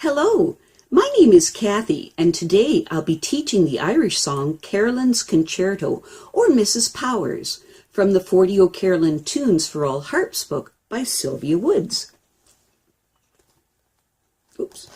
Hello, my name is Kathy, and today I'll be teaching the Irish song Carolan's Concerto, or Mrs. Powers, from the 40 O'Carolan Tunes for All Harps book by Sylvia Woods. Oops.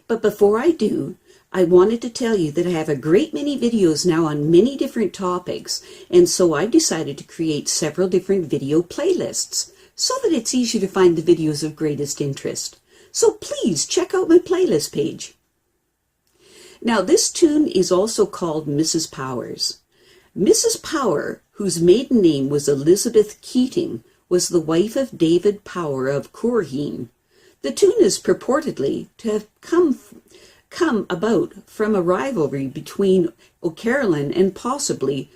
But before I do, I wanted to tell you that I have a great many videos now on many different topics, and so I decided to create several different video playlists so that it's easier to find the videos of greatest interest. So please check out my playlist page. Now this tune is also called Mrs. Powers. Mrs. Power, whose maiden name was Elizabeth Keating, was the wife of David Power of Courheen. The tune is purportedly to have come about from a rivalry between O'Carolan and possibly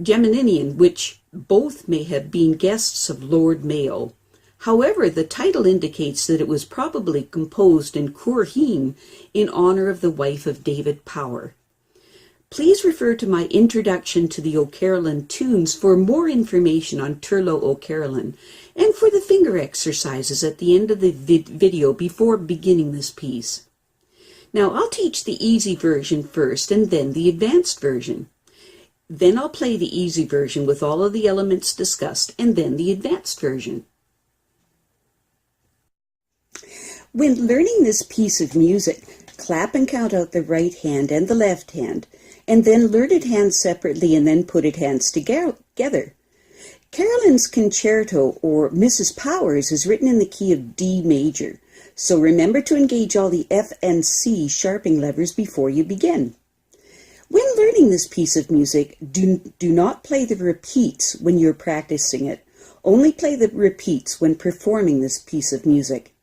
Gemininian, which both may have been guests of Lord Mayo. However, the title indicates that it was probably composed in Courheen in honor of the wife of David Power. Please refer to my introduction to the O'Carolan tunes for more information on Turlough O'Carolan and for the finger exercises at the end of the video before beginning this piece. Now I'll teach the easy version first and then the advanced version. Then I'll play the easy version with all of the elements discussed and then the advanced version. When learning this piece of music, clap and count out the right hand and the left hand, and then learned hands separately and then put hands together. Carolan's Concerto, or Mrs. Powers, is written in the key of D major, so remember to engage all the F and C sharping levers before you begin. When learning this piece of music, do not play the repeats when you're practicing it. Only play the repeats when performing this piece of music.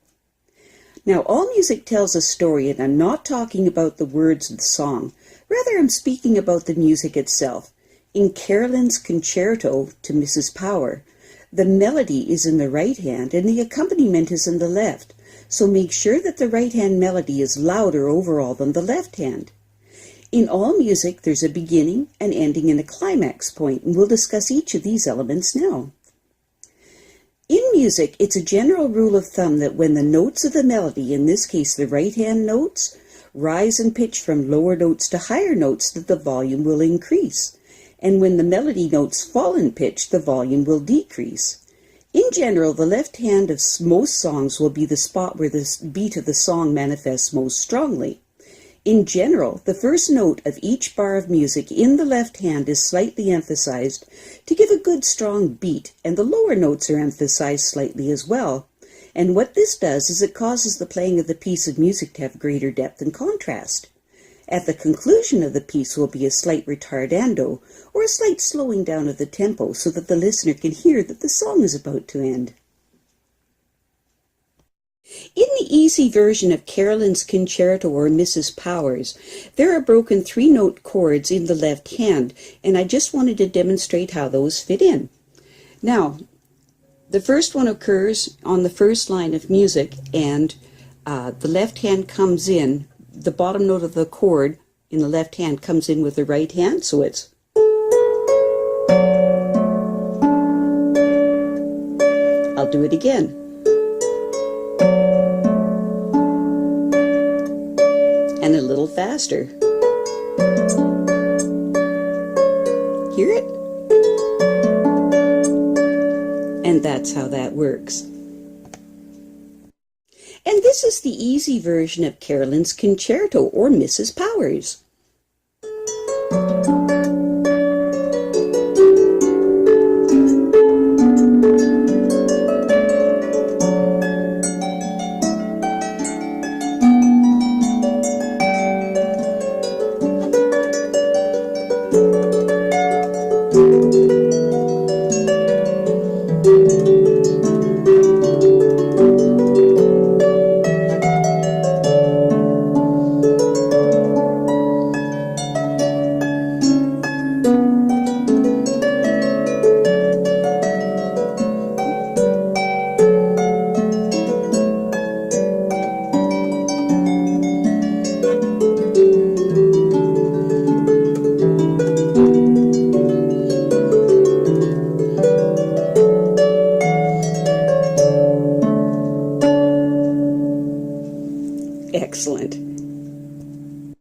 Now, all music tells a story, and I'm not talking about the words of the song. Rather, I'm speaking about the music itself. In Carolan's Concerto to Mrs. Power, the melody is in the right hand and the accompaniment is in the left, so make sure that the right hand melody is louder overall than the left hand. In all music, there's a beginning, an ending, and a climax point, and we'll discuss each of these elements now. In music, it's a general rule of thumb that when the notes of the melody, in this case the right-hand notes, rise in pitch from lower notes to higher notes, that the volume will increase. And when the melody notes fall in pitch, the volume will decrease. In general, the left hand of most songs will be the spot where the beat of the song manifests most strongly. In general, the first note of each bar of music in the left hand is slightly emphasized to give a good strong beat, and the lower notes are emphasized slightly as well. And what this does is it causes the playing of the piece of music to have greater depth and contrast. At the conclusion of the piece will be a slight retardando, or a slight slowing down of the tempo, so that the listener can hear that the song is about to end. In the easy version of Carolan's Concerto or Mrs. Powers, there are broken 3-note chords in the left hand, and I just wanted to demonstrate how those fit in. Now, the first one occurs on the first line of music, and the left hand comes in, the bottom note of the chord in the left hand comes in with the right hand, so it's I'll do it again. And a little faster. Hear it? And that's how that works. And this is the easy version of Carolan's Concerto or Mrs. Powers. Excellent. In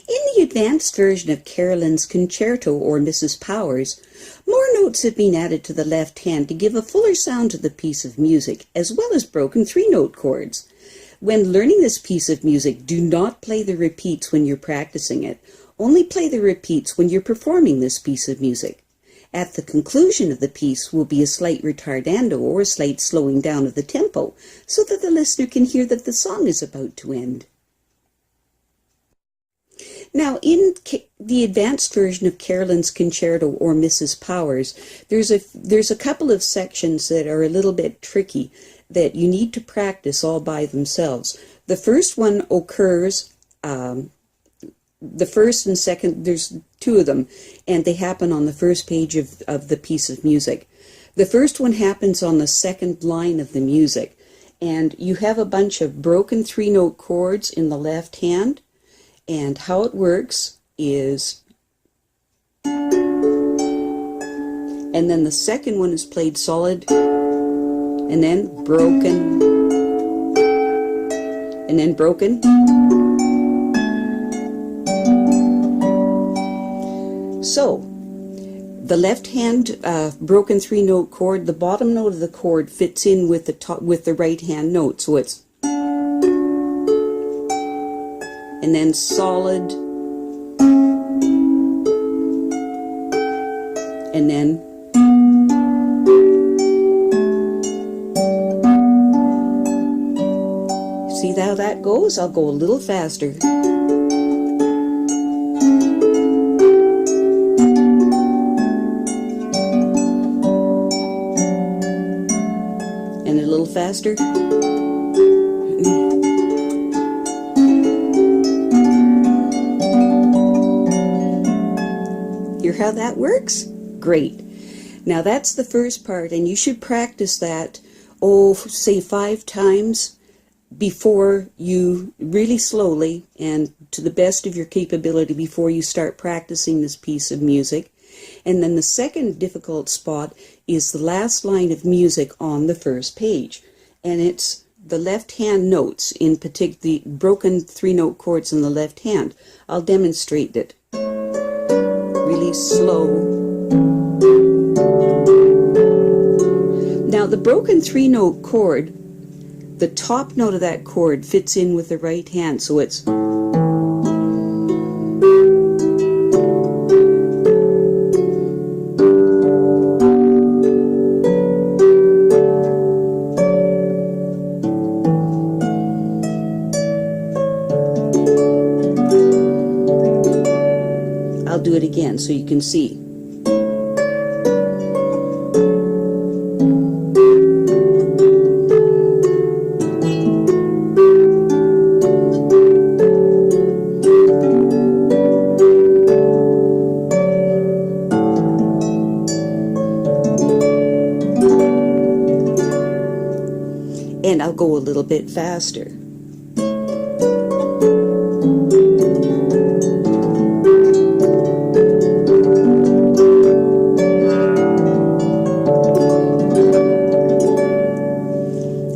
the advanced version of Carolan's Concerto or Mrs. Powers, more notes have been added to the left hand to give a fuller sound to the piece of music, as well as broken three-note chords. When learning this piece of music, do not play the repeats when you're practicing it. Only play the repeats when you're performing this piece of music. At the conclusion of the piece will be a slight retardando or a slight slowing down of the tempo, so that the listener can hear that the song is about to end. Now, in the advanced version of Carolan's Concerto or Mrs. Powers, there's a couple of sections that are a little bit tricky that you need to practice all by themselves. The first one occurs, the first and second, there's two of them, and they happen on the first page of the piece of music. The first one happens on the second line of the music, and you have a bunch of broken three-note chords in the left hand, and how it works is, and then the second one is played solid, and then broken, and then broken. So, the left hand broken three-note chord, the bottom note of the chord fits in with the right hand note, so it's, and then solid, and then see how that goes? I'll go a little faster. And a little faster. Hear how that works? Great. Now that's the first part, and you should practice that, say 5 times before you, really slowly and to the best of your capability, before you start practicing this piece of music. And then the second difficult spot is the last line of music on the first page, and it's the left hand notes, in particular the broken three-note chords in the left hand. I'll demonstrate it. Really slow. Now the broken three-note chord, the top note of that chord fits in with the right hand, so it's, I'll do it again so you can see. And I'll go a little bit faster.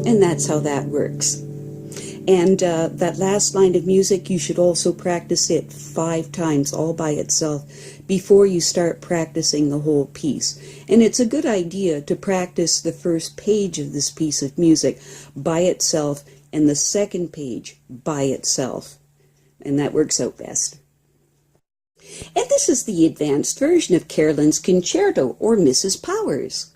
And that's how that works. And that last line of music, you should also practice it 5 times all by itself before you start practicing the whole piece. And it's a good idea to practice the first page of this piece of music by itself and the second page by itself. And that works out best. And this is the advanced version of Carolan's Concerto or Mrs. Powers.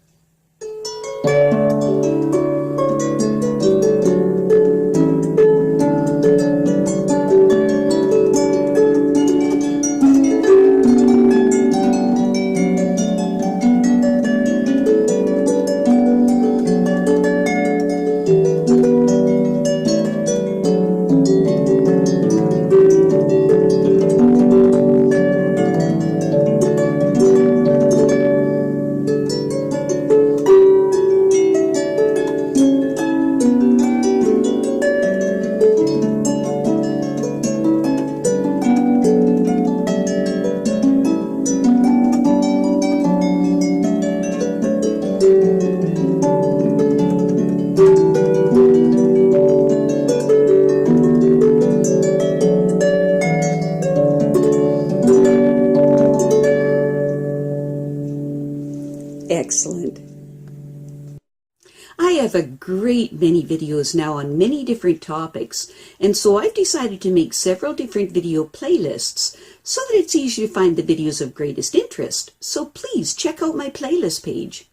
videos now on many different topics, and so I've decided to make several different video playlists so that it's easy to find the videos of greatest interest. So please check out my playlist page.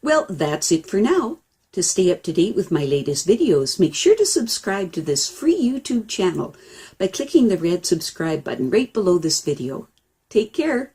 Well, that's it for now. To stay up to date with my latest videos, make sure to subscribe to this free YouTube channel by clicking the red subscribe button right below this video. Take care.